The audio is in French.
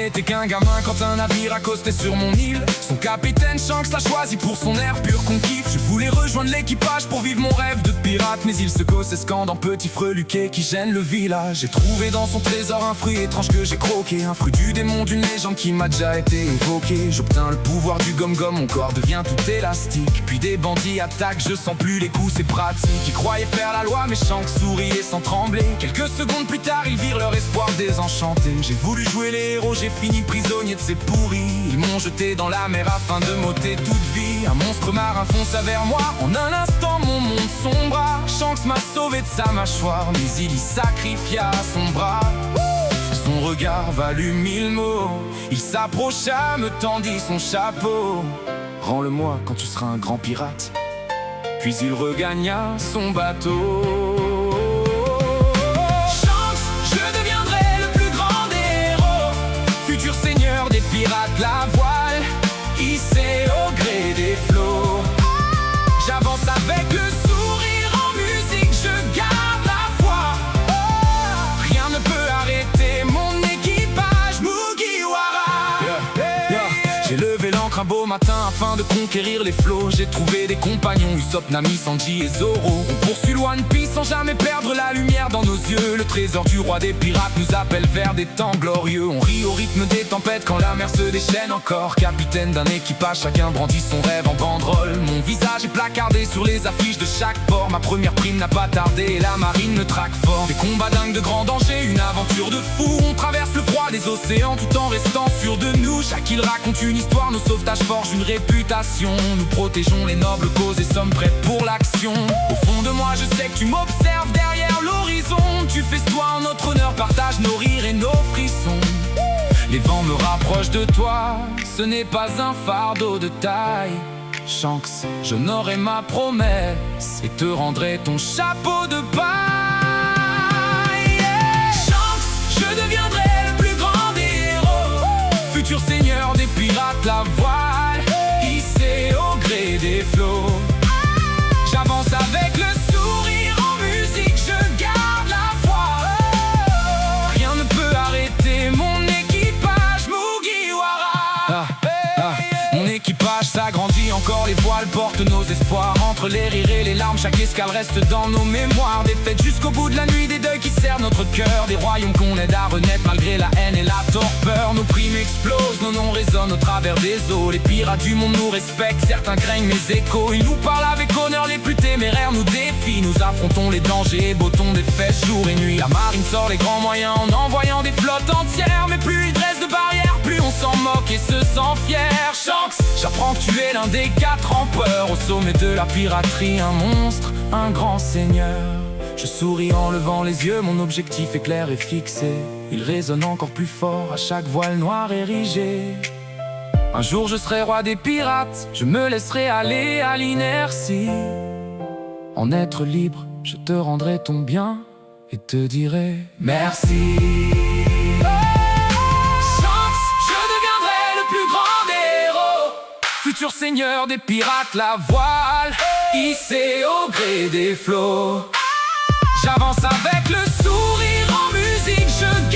n'étais qu'un gamin quand un navire accostait sur mon île. Son capitaine Shanks l'a choisi pour son air pur qu'on kiffe. Je voulais rejoindre l'équipage pour vivre mon rêve de pirate, mais il se cause escande en petit freluquet qui gêne le village. J'ai trouvé dans son trésor un fruit étrange que j'ai croqué, un fruit du démon d'une légende qui m'a déjà été évoqué. J'obtins le pouvoir du gomme-gomme, mon corps devient tout élastique. Puis des bandits attaquent, je sens plus les coups, c'est pratique. Ils croyaient faire la loi, mais Shanks souriait sans trembler. Quelques secondes plus tard, ils virent leur espoir désenchanté. J'ai voulu jouer les héros, j'ai fini prisonnier de ces pourris. Ils m'ont jeté dans la mer afin de m'ôter toute vie. Un monstre marin fonça vers moi, en un instant mon monde sombra. Shanks m'a sauvé de sa mâchoire, mais il y sacrifia son bras. Son regard valut 1000 mots. Il s'approcha, me tendit son chapeau. Rends-le-moi quand tu seras un grand pirate. Puis il regagna son bateau. Pirate la voile, hissé au gré des flots. J'avance avec le sourire en musique, je garde la foi. Rien ne peut arrêter mon équipage Mugiwara. J'ai levé l'ancre un beau matin afin de conquérir les flots. J'ai trouvé des compagnons, Usopp, Nami, Sanji et Zoro. On poursuit le One Piece sans jamais perdre la lumière dans nos yeux. Le trésor du roi des pirates nous appelle vers des temps glorieux. On rit au rythme des tempêtes quand la mer se déchaîne encore. Capitaine d'un équipage, chacun brandit son rêve en banderole. Mon visage est placardé sur les affiches de chaque port. Ma première prime n'a pas tardé et la marine me traque fort. Des combats dingues de grands dangers, une aventure de fou. On traverse le froid des océans tout en restant sûr de nous. Chaque île raconte une histoire, nos sauvetages forgent une réputation. Nous protégeons les nobles causes et sommes prêts pour l'action. Au fond de moi je sais que tu m'observes derrière l'horizon. Tu festoies en notre honneur, partage nos rires et nos frissons. Les vents me rapprochent de toi, ce n'est pas un fardeau de taille. Shanks, j'honorerai ma promesse et te rendrai ton chapeau de paille. Shanks, je deviendrai le plus grand des héros, futur seigneur des pirates la voile, hissé au gré des flots. J'avance avec le sourire en musique, je garde la foi. Rien ne peut arrêter mon équipage Mugiwara. Mon équipage s'agrandit encore, les voiles portent nos espoirs. Entre les rires et les larmes, chaque escale reste dans nos mémoires. Des fêtes jusqu'au bout de la nuit, des deuils qui serrent notre cœur. Des royaumes qu'on aide à renaître malgré la haine et la torpeur. Nos primes explosent, nos noms résonnent au travers des eaux. Les pirates du monde nous respectent, certains craignent mes échos. Ils nous parlent avec honneur, les plus téméraires nous défient. Nous affrontons les dangers, bottons des fesses jour et nuit. La marine sort les grands moyens en envoyant des flottes entières. Mais plus ils dressent de barrières, plus on s'en moque et se sent fier. Shanks, j'apprends que tu es l'un des 4 empereurs. Au sommet de la piraterie, un monstre, un grand seigneur. Je souris en levant les yeux, mon objectif est clair et fixé. Il résonne encore plus fort à chaque voile noire érigée. Un jour je serai roi des pirates, je me laisserai aller à l'inertie. En être libre, je te rendrai ton bien et te dirai merci. Shanks, je deviendrai le plus grand des héros, futur seigneur des pirates la voile, hissé au gré des flots. J'avance avec le sourire en musique, je